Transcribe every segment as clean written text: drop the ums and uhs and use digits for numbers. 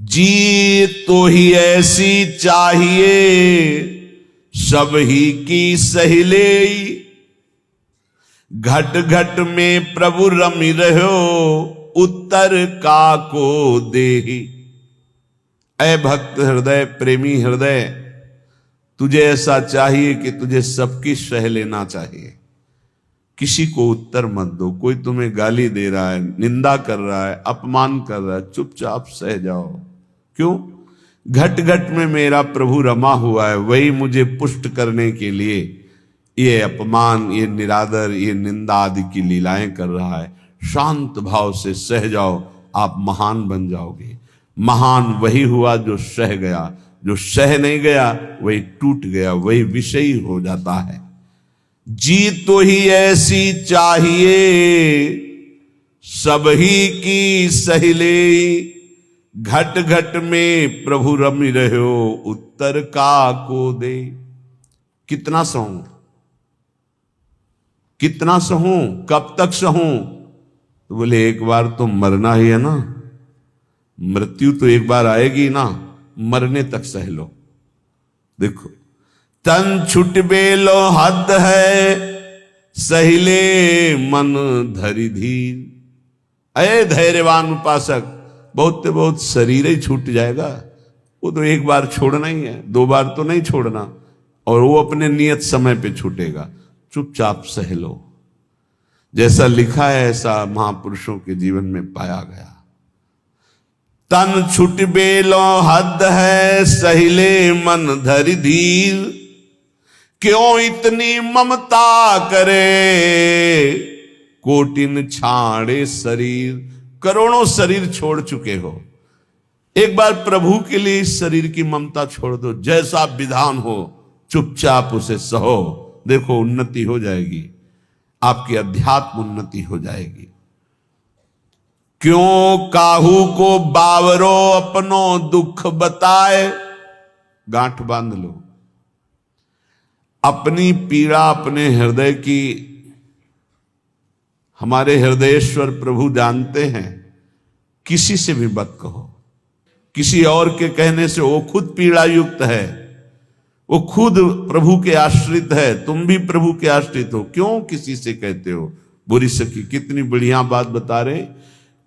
जीत तो ही ऐसी चाहिए सब ही की सहिले, घट घट में प्रभु रमि रहो उत्तर का को देहि। ऐ भक्त हृदय, प्रेमी हृदय, तुझे ऐसा चाहिए कि तुझे सबकी सह लेना चाहिए, किसी को उत्तर मत दो। कोई तुम्हें गाली दे रहा है, निंदा कर रहा है, अपमान कर रहा है, चुपचाप सह जाओ। क्यों? घट घट में मेरा प्रभु रमा हुआ है, वही मुझे पुष्ट करने के लिए ये अपमान, ये निरादर, ये निंदा आदि की लीलाएं कर रहा है। शांत भाव से सह जाओ, आप महान बन जाओगे। महान वही हुआ जो सह गया, जो सह नहीं गया वही टूट गया, वही विषयी हो जाता है। जीत तो ही ऐसी चाहिए सब ही की सहिले, घट घट में प्रभु रमि रहो उत्तर का को दे। कितना सहूं, कितना सहूं, कब तक सहूं? तो बोले एक बार तो मरना ही है ना, मृत्यु तो एक बार आएगी ना, मरने तक सह लो। देखो, तन छुट बेलो हद है सहिले मन धरि धीर। अरे धैर्यवान उपासक, बहुत से बहुत शरीर ही छूट जाएगा, वो तो एक बार छोड़ना ही है, दो बार तो नहीं छोड़ना, और वो अपने नियत समय पे छूटेगा। चुपचाप सह लो। जैसा लिखा है ऐसा महापुरुषों के जीवन में पाया गया। तन छुट बेलो हद है सहिले मन धरि धीर, क्यों इतनी ममता करे कोटिन छाड़े शरीर। करोड़ों शरीर छोड़ चुके हो, एक बार प्रभु के लिए इस शरीर की ममता छोड़ दो। जैसा विधान हो चुपचाप उसे सहो, देखो उन्नति हो जाएगी, आपकी अध्यात्म उन्नति हो जाएगी। क्यों काहू को बावरो अपनो दुख बताए। गांठ बांध लो, अपनी पीड़ा अपने हृदय की हमारे हृदयेश्वर प्रभु जानते हैं। किसी से भी मत कहो, किसी और के कहने से, वो खुद पीड़ा युक्त है, वो खुद प्रभु के आश्रित है, तुम भी प्रभु के आश्रित हो, क्यों किसी से कहते हो? बुरी सखी कितनी बढ़िया बात बता रहे।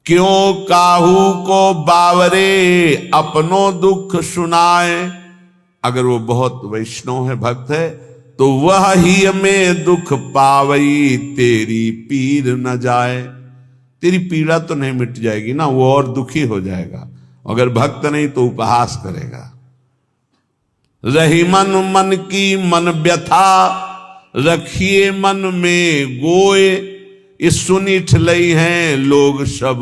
क्यों काहू को बावरे अपनो दुख सुनाए। अगर वो बहुत वैष्णव है, भक्त है, तो वह ही में दुख पावई तेरी पीर न जाए। तेरी पीड़ा तो नहीं मिट जाएगी ना, वो और दुखी हो जाएगा। अगर भक्त नहीं तो उपहास करेगा। रही मन मन की मन व्यथा, रखिए मन में गोए। इस सुनिठ लई हैं लोग सब,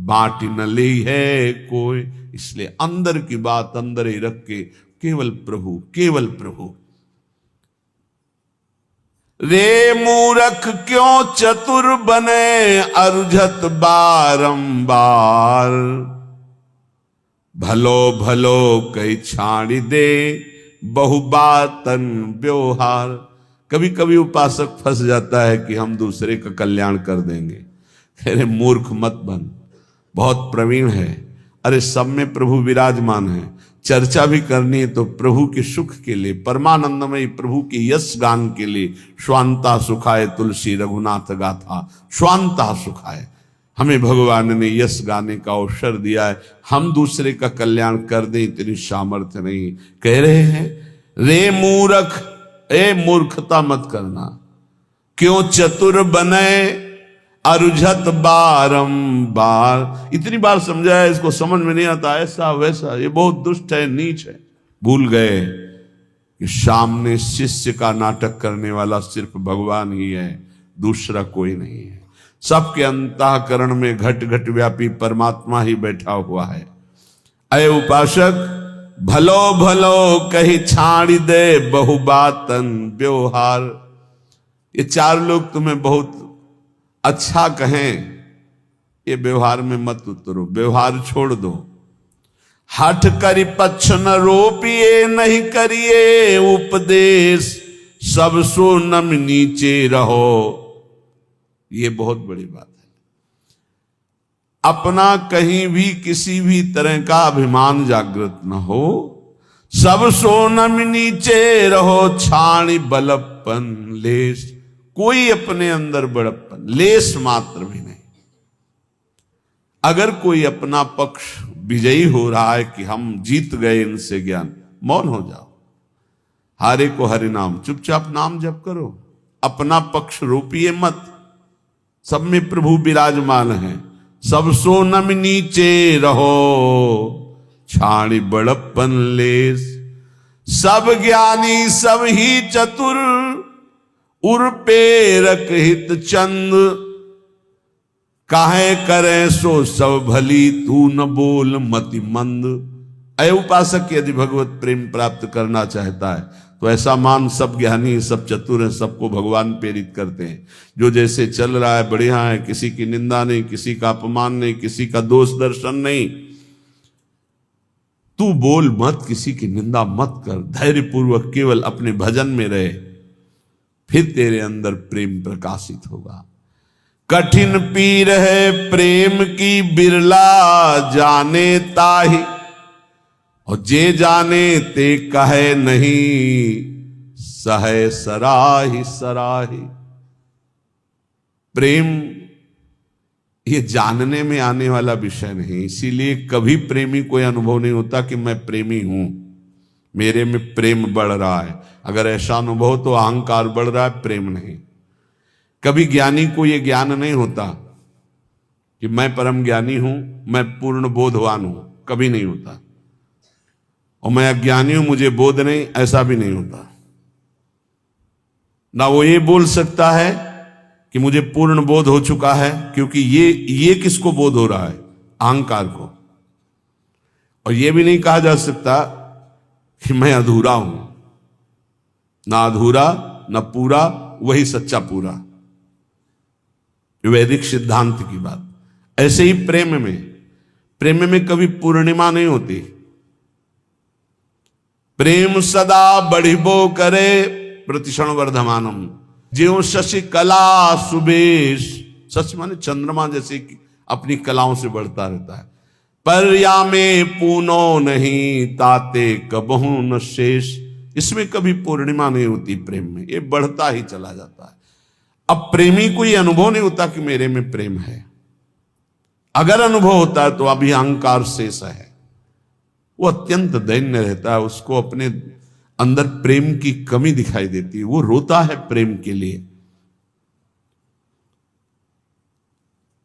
बांट न ली है कोई। इसलिए अंदर की बात अंदर ही रख के केवल प्रभु, केवल प्रभु। रे मूरख क्यों चतुर बने अरुझत बारंबार, भलो भलो कई छाड़ी दे बहुबातन व्यवहार। कभी कभी उपासक फंस जाता है कि हम दूसरे का कल्याण कर देंगे। अरे मूर्ख मत बन, बहुत प्रवीण है। अरे सब में प्रभु विराजमान है, चर्चा भी करनी है तो प्रभु के सुख के लिए, परमानंदमय प्रभु के यश गान के लिए। स्वांता सुखाए तुलसी रघुनाथ गाथा, स्वांता सुखाए। हमें भगवान ने यश गाने का अवसर दिया है, हम दूसरे का कल्याण कर दें इतनी सामर्थ्य नहीं। कह रहे हैं रे मूर्ख, ए मूर्खता मत करना। क्यों चतुर बने अरुझत बारंबार। इतनी बार समझाया, इसको समझ में नहीं आता, ऐसा वैसा, ये बहुत दुष्ट है, नीच है। भूल गए कि सामने शिष्य का नाटक करने वाला सिर्फ भगवान ही है, दूसरा कोई नहीं है। सबके अंतःकरण में घट घट व्यापी परमात्मा ही बैठा हुआ है। अय उपासक, भलो भलो कही छाड़ी दे बहुबातन व्यवहार। ये चार लोग तुम्हें बहुत अच्छा कहें, ये व्यवहार में मत उतरो, व्यवहार छोड़ दो। हठ करी पक्ष न रोपिए, नहीं करिए उपदेश, सब सो नम नीचे रहो। ये बहुत बड़ी बात है। अपना कहीं भी किसी भी तरह का अभिमान जागृत न हो। सब सोनम नीचे रहो, छाणी बलप्पन लेस। कोई अपने अंदर बड़प्पन लेस मात्र भी नहीं। अगर कोई अपना पक्ष विजयी हो रहा है कि हम जीत गए इनसे ज्ञान, मौन हो जाओ। हारे को हरि नाम, चुपचाप नाम जप करो, अपना पक्ष रोपिए मत। सब में प्रभु विराजमान है। सब सोनम नीचे रहो, छाणी बड़प्पन लेस। सब ज्ञानी सब ही चतुर, उर पेरक हित चंद। काहे करे सो सब भली, तू न बोल मति मंद। अय उपासक यदि भगवत प्रेम प्राप्त करना चाहता है तो ऐसा मान सब ज्ञानी सब चतुर हैं, सबको भगवान प्रेरित करते हैं। जो जैसे चल रहा है बढ़िया है, किसी की निंदा नहीं, किसी का अपमान नहीं, किसी का दोष दर्शन नहीं। तू बोल मत, किसी की निंदा मत कर, धैर्य पूर्वक केवल अपने भजन में रहे, फिर तेरे अंदर प्रेम प्रकाशित होगा। कठिन पीर है प्रेम की, बिरला जाने ताहि। और जे जाने ते कहे नहीं, सहे सराही सराही। प्रेम ये जानने में आने वाला विषय नहीं, इसीलिए कभी प्रेमी कोई अनुभव नहीं होता कि मैं प्रेमी हूं, मेरे में प्रेम बढ़ रहा है। अगर ऐसा अनुभव तो अहंकार बढ़ रहा है, प्रेम नहीं। कभी ज्ञानी को यह ज्ञान नहीं होता कि मैं परम ज्ञानी हूं, मैं पूर्ण बोधवान हूं, कभी नहीं होता। और मैं अज्ञानी हूं, मुझे बोध नहीं, ऐसा भी नहीं होता। ना वो ये बोल सकता है कि मुझे पूर्ण बोध हो चुका है, क्योंकि ये किसको बोध हो रहा है? अहंकार को। और ये भी नहीं कहा जा सकता कि मैं अधूरा हूं। ना अधूरा ना पूरा, वही सच्चा पूरा। वैदिक सिद्धांत की बात। ऐसे ही प्रेम में कभी पूर्णिमा नहीं होती। प्रेम सदा बढ़िबो करे, प्रतिक्षण वर्धमानम। ज्यों शशि कला सुबेश, शशि माने चंद्रमा जैसे अपनी कलाओं से बढ़ता रहता है। पर या में पूनो नहीं, ताते कबहू न शेष। इसमें कभी पूर्णिमा नहीं होती प्रेम में, ये बढ़ता ही चला जाता है। अब प्रेमी को ये अनुभव नहीं होता कि मेरे में प्रेम है। अगर अनुभव होता है तो अभी अहंकार शेष है, वो अत्यंत दैन्य रहता है, उसको अपने अंदर प्रेम की कमी दिखाई देती है, वो रोता है प्रेम के लिए।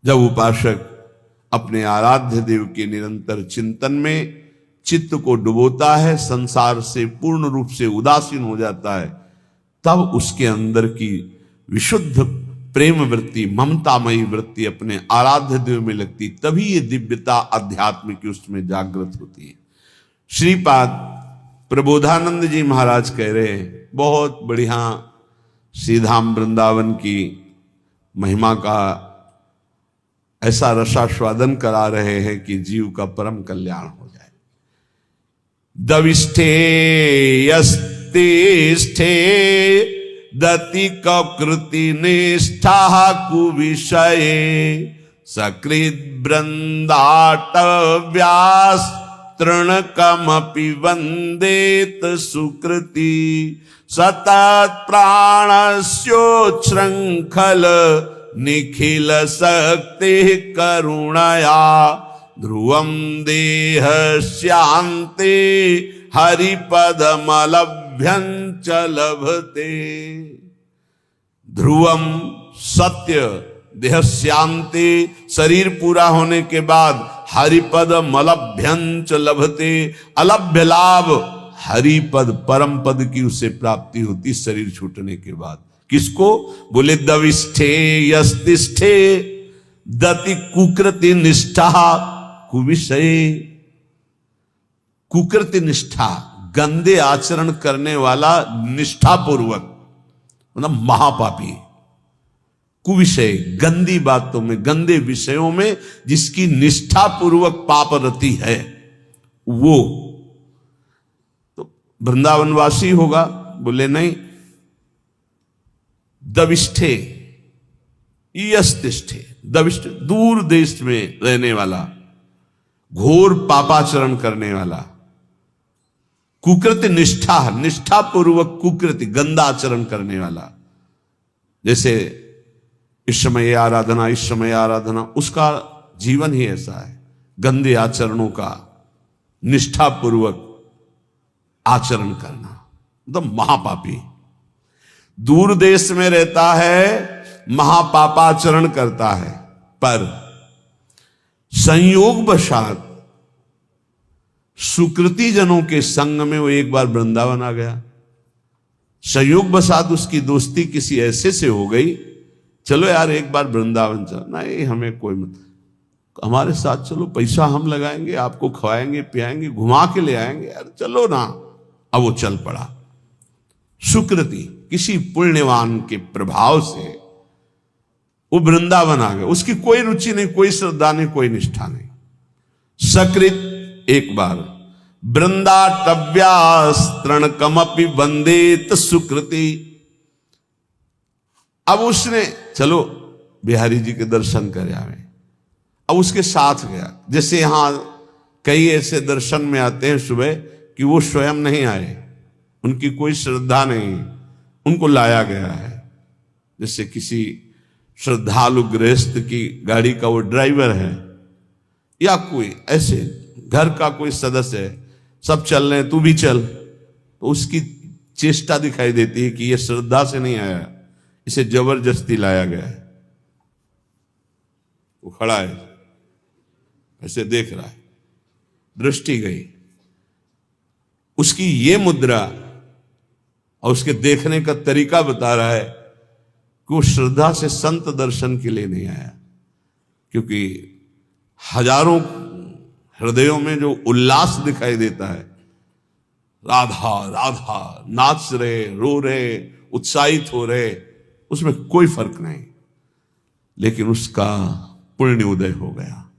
जब उपासक अपने आराध्य देव के निरंतर चिंतन में चित्त को डुबोता है, संसार से पूर्ण रूप से उदासीन हो जाता है, तब उसके अंदर की विशुद्ध प्रेम वृत्ति, ममतामयी वृत्ति अपने आराध्य देव में लगती, तभी ये दिव्यता अध्यात्म की उसमें जागृत होती है। श्रीपाद प्रबोधानंद जी महाराज कह रहे हैं, बहुत बढ़िया श्रीधाम वृंदावन की महिमा का ऐसा रसास्वादन करा रहे हैं कि जीव का परम कल्याण हो जाए। दविष्ठे यस्तिष्ठे दति कृति निष्ठा कुविषये, सकृद वृंदाटव्यास तृणकमपि वंदेत सुकृति। सतत प्राणस्योच्छृंखल निखिल शक्ति करुणया, ध्रुवम देह शांति हरिपदमलभ्यंच लभते। ध्रुवम सत्य, देह शांति, शरीर पूरा होने के बाद हरिपद मलभ्यंच लभते। अलभ्य लाभ हरिपद परम पद की उसे प्राप्ति होती शरीर छूटने के बाद। किसको? बोले दविष्ठे यस्तिष्ठे दति कुकृति निष्ठा कुविषय। कुकृति निष्ठा, गंदे आचरण करने वाला निष्ठा पूर्वक, मतलब महापापी। कुविषय, गंदी बातों में, गंदे विषयों में जिसकी निष्ठा पूर्वक पाप रति है, वो तो वृंदावनवासी होगा। बोले नहीं, दविष्ठे, यस्तिष्ठे दविष्ट, दूर देश में रहने वाला, घोर पापाचरण करने वाला, कुकृति निष्ठा, निष्ठा पूर्वक कुकृति गंदा आचरण करने वाला, जैसे इस समय आराधना, इस समय आराधना, उसका जीवन ही ऐसा है, गंदे आचरणों का निष्ठा पूर्वक आचरण करना, मतलब महापापी। दूर देश में रहता है, महापापाचरण करता है, पर संयोगवशात सुकृति जनों के संग में वो एक बार वृंदावन आ गया। संयोगवशात उसकी दोस्ती किसी ऐसे से हो गई, चलो यार एक बार वृंदावन चलो, नहीं हमें कोई मत, हमारे साथ चलो, पैसा हम लगाएंगे, आपको खवाएंगे पियाएंगे, घुमा के ले आएंगे, यार चलो ना। अब वो चल पड़ा। सुकृति, किसी पुण्यवान के प्रभाव से वो वृंदावन आ गया। उसकी कोई रुचि नहीं, कोई श्रद्धा नहीं, कोई निष्ठा नहीं। सकृत, एक बार वृंदाटव्यास्तृणकमपि वंदेत सुकृति। अब उसने चलो बिहारी जी के दर्शन कर आवे, अब उसके साथ गया। जैसे यहां कई ऐसे दर्शन में आते हैं सुबह कि वो स्वयं नहीं आए, उनकी कोई श्रद्धा नहीं, उनको लाया गया है। जैसे किसी श्रद्धालु गृहस्थ की गाड़ी का वो ड्राइवर है, या कोई ऐसे घर का कोई सदस्य है, सब चल रहे हैं तू भी चल, तो उसकी चेष्टा दिखाई देती है कि ये श्रद्धा से नहीं आया, इसे जबरदस्ती लाया गया है। वो खड़ा है, ऐसे देख रहा है, दृष्टि गई, उसकी ये मुद्रा और उसके देखने का तरीका बता रहा है कि वो श्रद्धा से संत दर्शन के लिए नहीं आया। क्योंकि हजारों हृदयों में जो उल्लास दिखाई देता है, राधा राधा नाच रहे, रो रहे, उत्साहित हो रहे, उसमें कोई फर्क नहीं। लेकिन उसका पुण्य उदय हो गया।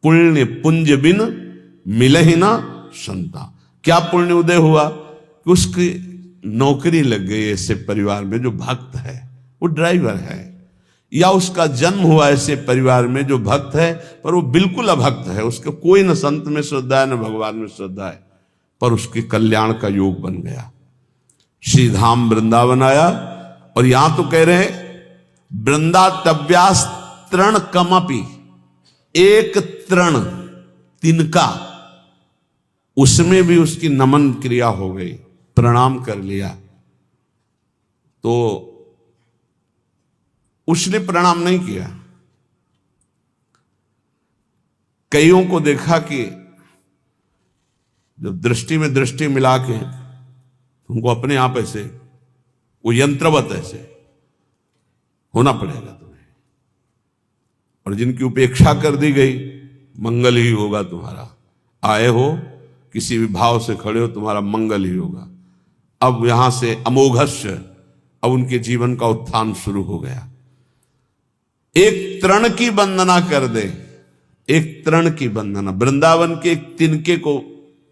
पुण्य पुंज बिन मिले ही ना संता। क्या पुण्य उदय हुआ कि उसकी नौकरी लग गई ऐसे परिवार में जो भक्त है, वो ड्राइवर है, या उसका जन्म हुआ ऐसे परिवार में जो भक्त है पर वो बिल्कुल अभक्त है, उसको कोई न संत में श्रद्धा है न भगवान में श्रद्धा है, पर उसके कल्याण का योग बन गया। श्री धाम वृंदावन आया, और यहां तो कह रहे वृंदाटव्यास तृण कमपि, एक तृण तिनका, उसमें भी उसकी नमन क्रिया हो गई, प्रणाम कर लिया। तो उसने प्रणाम नहीं किया। कईयों को देखा कि जब दृष्टि में दृष्टि मिला के तुमको अपने आप ऐसे वो यंत्रवत ऐसे होना पड़ेगा तुम्हें, और जिनकी उपेक्षा कर दी गई, मंगल ही होगा तुम्हारा। आए हो किसी भी भाव से खड़े हो, तुम्हारा मंगल ही होगा। अब यहां से अमोघस्य, अब उनके जीवन का उत्थान शुरू हो गया। एक तृण की वंदना कर दे, एक तृण की वंदना, वृंदावन के एक तिनके को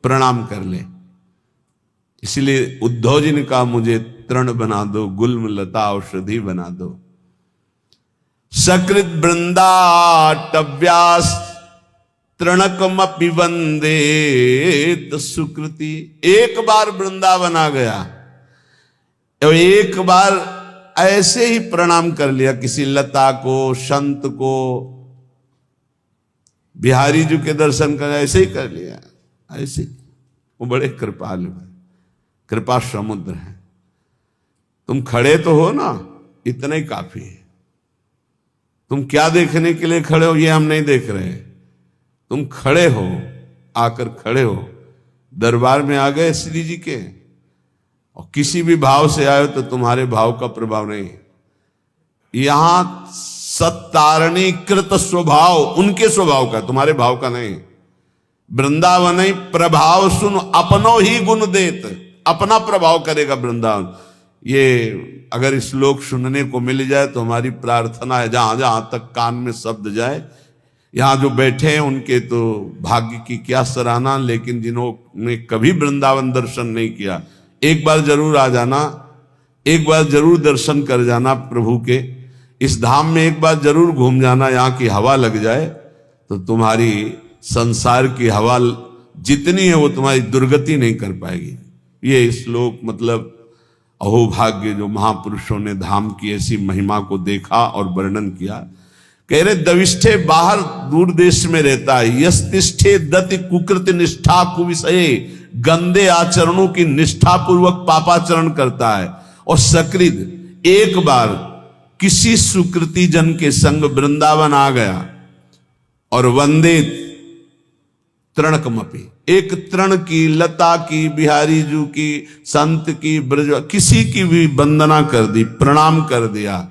प्रणाम कर ले। इसलिए उद्धव जी ने कहा मुझे तृण बना दो, गुल्म लता औषधि बना दो। सकृत वृंदाटव्यास तृणकमपि वंदेत सुकृति। एक बार वृंदावन आ गया, एक बार ऐसे ही प्रणाम कर लिया किसी लता को, संत को, बिहारी जी के दर्शन कर ऐसे ही कर लिया, ऐसे। वो बड़े कृपालु है, कृपा समुद्र है। तुम खड़े तो हो ना, इतना ही काफी है। तुम क्या देखने के लिए खड़े हो ये हम नहीं देख रहे। तुम खड़े हो, आकर खड़े हो, दरबार में आ गए श्री जी के, और किसी भी भाव से आए तो तुम्हारे भाव का प्रभाव नहीं। यहां सत्तारणीकृत स्वभाव उनके स्वभाव का, तुम्हारे भाव का नहीं। वृंदावन ही प्रभाव सुन अपनो ही गुण देत, अपना प्रभाव करेगा वृंदावन। ये अगर इस श्लोक सुनने को मिल जाए तो हमारी प्रार्थना है, जहां जहां तक कान में शब्द जाए। यहां जो बैठे हैं उनके तो भाग्य की क्या सराहना, लेकिन जिन्होंने कभी वृंदावन दर्शन नहीं किया, एक बार जरूर आ जाना, एक बार जरूर दर्शन कर जाना प्रभु के। इस धाम में एक बार जरूर घूम जाना, यहां की हवा लग जाए तो तुम्हारी संसार की हवा जितनी है वो तुम्हारी दुर्गति नहीं कर पाएगी। ये श्लोक मतलब अहोभाग्य जो महापुरुषों ने धाम की ऐसी महिमा को देखा और वर्णन किया। कह रहे दविष्ठे बाहर दूर देश में रहता है, यस्तिष्ठे दति कुकृत निष्ठा कुविषये, गंदे आचरणों की निष्ठा पूर्वक पापाचरण करता है। और सकृत एक बार किसी सुकृति जन के संग वृंदावन आ गया और वंदे तृणकमपि, एक तृण की, लता की, बिहारी जू की, संत की, ब्रज किसी की भी वंदना कर दी, प्रणाम कर दिया,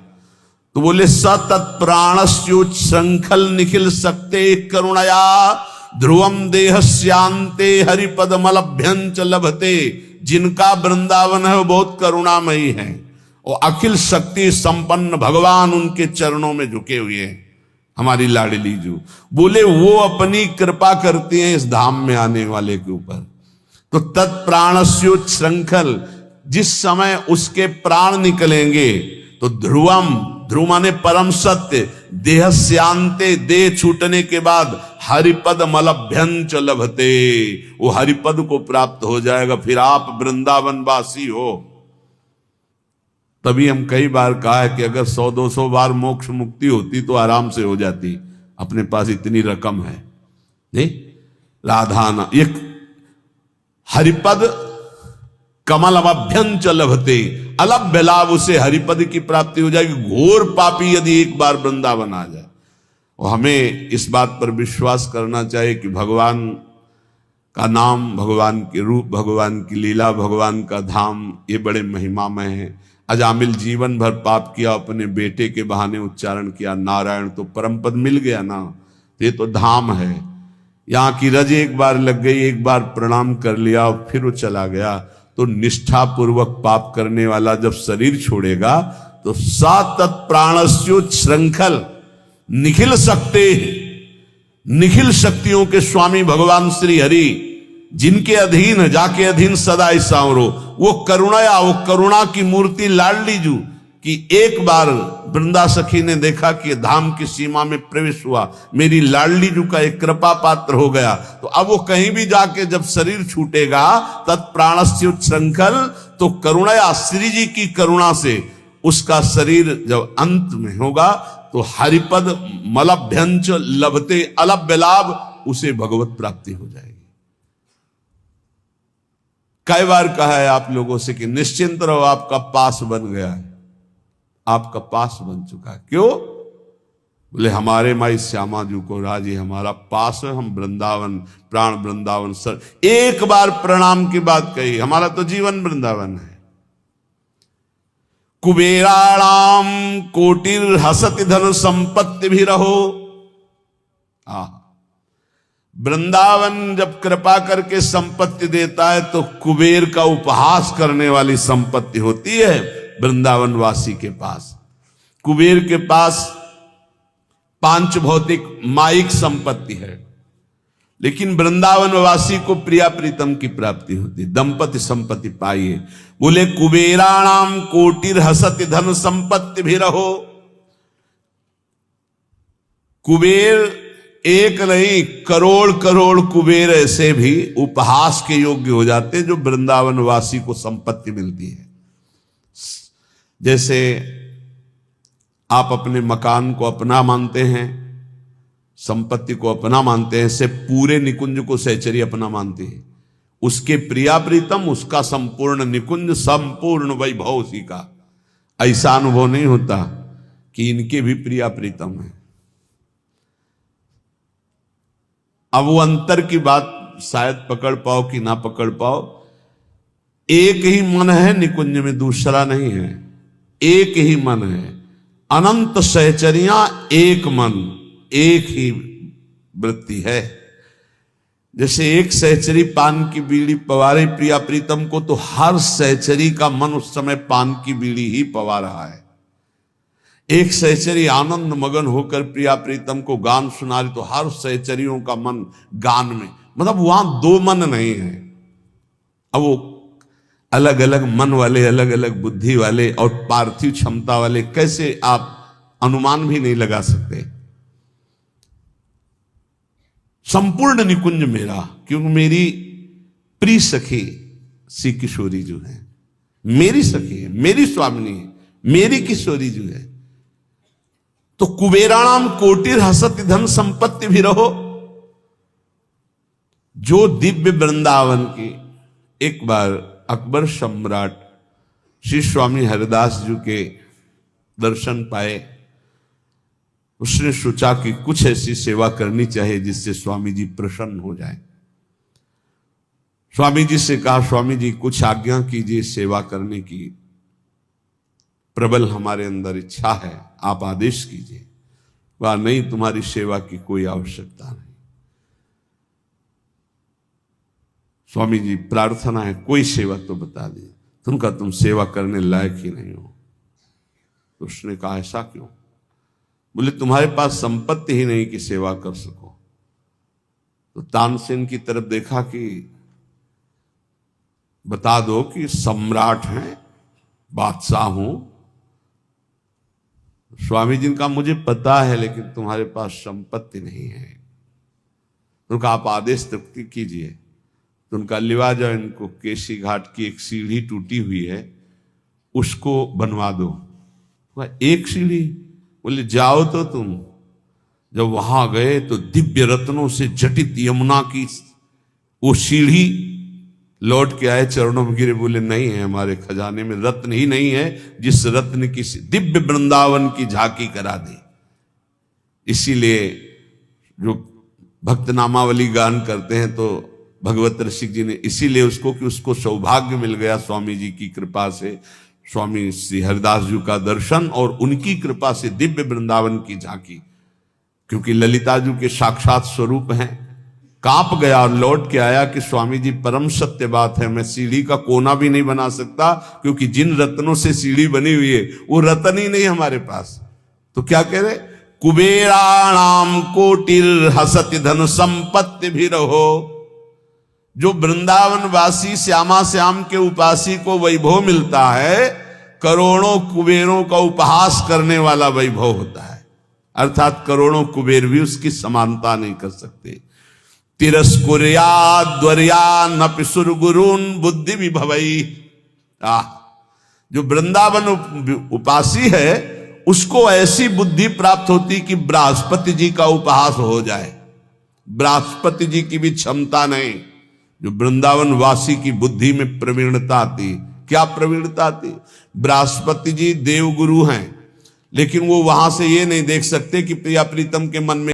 तो बोले सतत प्राणस्योच्छृंखल निखिल सकते करुणया ध्रुवम देहस्यांते हरिपदमलभ्यंच लभते। जिनका वृंदावन है वो बहुत करुणामयी है और अखिल शक्ति संपन्न भगवान उनके चरणों में झुके हुए हैं। हमारी लाडली जू बोले वो अपनी कृपा करती हैं इस धाम में आने वाले के ऊपर। तो तत्प्राणस्योच्छृंखल, जिस समय उसके प्राण निकलेंगे तो ध्रुवम, ध्रुव माने परम सत्य, देहस्यांते, देह छूटने के बाद हरिपद मलभ्यंच लभते, वो हरिपद को प्राप्त हो जाएगा, फिर आप वृंदावन वासी हो। तभी हम कई बार कहा है कि अगर 100-200 बार मोक्ष मुक्ति होती तो आराम से हो जाती, अपने पास इतनी रकम है नहीं। राधाना एक हरिपद कमल अभ्यंच लभते, अलभ्य लाभ उसे हरिपद की प्राप्ति हो जाएगी। घोर पापी यदि एक बार वृंदावन आ जाए, और हमें इस बात पर विश्वास करना चाहिए कि भगवान का नाम, भगवान के रूप, भगवान की लीला, भगवान का धाम ये बड़े महिमामय है। अजामिल जीवन भर पाप किया, अपने बेटे के बहाने उच्चारण किया नारायण, तो परम पद मिल गया ना। ये तो धाम है, यहाँ की रज एक बार लग गई, एक बार प्रणाम कर लिया और फिर वो चला गया। तो निष्ठा पूर्वक पाप करने वाला जब शरीर छोड़ेगा तो सातत प्राणस्यो श्रृंखल निखिल सकते, निखिल शक्तियों के स्वामी भगवान श्री हरि, जिनके अधीन है, जाके अधीन सदा ही सांवरो, वो करुणया, वो करुणा की मूर्ति लाडली जू कि एक बार वृंदा सखी ने देखा कि धाम की सीमा में प्रवेश हुआ, मेरी लाडली जू का एक कृपा पात्र हो गया। तो अब वो कहीं भी जाके जब शरीर छूटेगा तत्प्राणस्य श्रृंखल, तो करुणया, श्री जी की करुणा से उसका शरीर जब अंत में होगा तो हरिपद मलभ्यंच लभते, अलभ्य लाभ, उसे भगवत प्राप्ति हो जाएगी। कई बार कहा है आप लोगों से कि निश्चिंत रहो, आपका पास बन गया है, आपका पास बन चुका है। क्यों? बोले हमारे माई श्यामा जी को राजी, हमारा पास है, हम वृंदावन, प्राण वृंदावन सर। एक बार प्रणाम की बात कही, हमारा तो जीवन वृंदावन है। कुबेराणाम कोटिर हसति धन संपत्ति भी रहो। वृंदावन जब कृपा करके संपत्ति देता है तो कुबेर का उपहास करने वाली संपत्ति होती है वृंदावन वासी के पास। कुबेर के पास पांच भौतिक माइक संपत्ति है, लेकिन वृंदावन वासी को प्रिया प्रीतम की प्राप्ति होती, दंपति संपत्ति पाइए। बोले कुबेराणाम कोटिर हसति धन संपत्ति भी रहो। कुबेर एक नहीं, करोड़ करोड़ कुबेर ऐसे भी उपहास के योग्य हो जाते जो वृंदावन वासी को संपत्ति मिलती है। जैसे आप अपने मकान को अपना मानते हैं, संपत्ति को अपना मानते हैं, ऐसे पूरे निकुंज को सहचरी अपना मानती है। उसके प्रिया प्रीतम, उसका संपूर्ण निकुंज, संपूर्ण वैभव उसी का। ऐसा अनुभव नहीं होता कि इनके भी प्रिया प्रीतम है। अब वो अंतर की बात शायद पकड़ पाओ कि ना पकड़ पाओ। एक ही मन है निकुंज में, दूसरा नहीं है, एक ही मन है। अनंत सहचरियां एक मन, एक ही वृत्ति है। जैसे एक सहचरी पान की बीड़ी पवारे प्रिया प्रीतम को, तो हर सहचरी का मन उस समय पान की बीड़ी ही पवा रहा है। एक सहचरी आनंद मगन होकर प्रिया प्रीतम को गान सुना रही, तो हर सहचरियों का मन गान में, मतलब वहां दो मन नहीं है। अब वो अलग अलग मन वाले, अलग अलग बुद्धि वाले और पार्थिव क्षमता वाले कैसे आप अनुमान भी नहीं लगा सकते। संपूर्ण निकुंज मेरा, क्योंकि मेरी प्रिय सखी श्री किशोरी जो है, मेरी सखी है, मेरी स्वामिनी है, मेरी किशोरी जो है। तो कुबेराणाम कोटिर हसत धन संपत्ति भी रहो। जो दिव्य वृंदावन की, एक बार अकबर सम्राट श्री स्वामी हरिदास जी के दर्शन पाए, उसने सोचा कि कुछ ऐसी सेवा करनी चाहिए जिससे स्वामी जी प्रसन्न हो जाए। स्वामी जी से कहा, स्वामी जी कुछ आज्ञा कीजिए, सेवा करने की प्रबल हमारे अंदर इच्छा है, आप आदेश कीजिए। वह नहीं, तुम्हारी सेवा की कोई आवश्यकता नहीं। स्वामी जी प्रार्थना है, कोई सेवा तो बता दी। तुमका तुम सेवा करने लायक ही नहीं हो। तो उसने कहा, ऐसा क्यों? बोले, तुम्हारे पास संपत्ति ही नहीं कि सेवा कर सको। तो तानसेन की तरफ देखा कि बता दो कि सम्राट हैं, बादशाह हूं। स्वामी जी का मुझे पता है, लेकिन तुम्हारे पास संपत्ति नहीं है। उनका आप आदेश तक कीजिए। तो उनका लिवा जाओ, इनको केसी घाट की एक सीढ़ी टूटी हुई है, उसको बनवा दो। एक सीढ़ी? बोले, जाओ तो तुम। जब वहां गए तो दिव्य रत्नों से जटित यमुना की वो सीढ़ी लौट के आए, चरणों में गिरे, बोले नहीं है, हमारे खजाने में रत्न ही नहीं है जिस रत्न की दिव्य वृंदावन की झांकी करा दी। इसीलिए जो भक्त नामावली गान करते हैं तो भगवत रसिक जी ने इसीलिए उसको कि उसको सौभाग्य मिल गया स्वामी जी की कृपा से, स्वामी श्री हरिदास जी का दर्शन और उनकी कृपा से दिव्य वृंदावन की झांकी, क्योंकि ललिता जी के साक्षात स्वरूप हैं। कांप गया और लौट के आया कि स्वामी जी परम सत्य बात है, मैं सीढ़ी का कोना भी नहीं बना सकता, क्योंकि जिन रत्नों से सीढ़ी बनी हुई है वो रत्न ही नहीं हमारे पास। तो क्या कह रहे, कुबेराणाम कोटिर हसति धन संपत्ति भी रहो। जो वृंदावन वासी श्यामा श्याम के उपासी को वैभव मिलता है, करोड़ों कुबेरों का उपहास करने वाला वैभव होता है। अर्थात करोड़ों कुबेर भी उसकी समानता नहीं कर सकते। तिरस्कुर्या द्वर्या नपि सुरगुरुन बुद्धि विभवई। जो वृंदावन उपासी है उसको ऐसी बुद्धि प्राप्त होती कि बृहस्पति जी का उपहास हो जाए। बृहस्पति जी की भी क्षमता नहीं। जो वृंदावन वासी की बुद्धि में प्रवीणता आती, क्या प्रवीणता आती? बृहस्पति जी देवगुरु हैं, लेकिन वो वहां से ये नहीं देख सकते कि प्रिया प्रीतम के मन में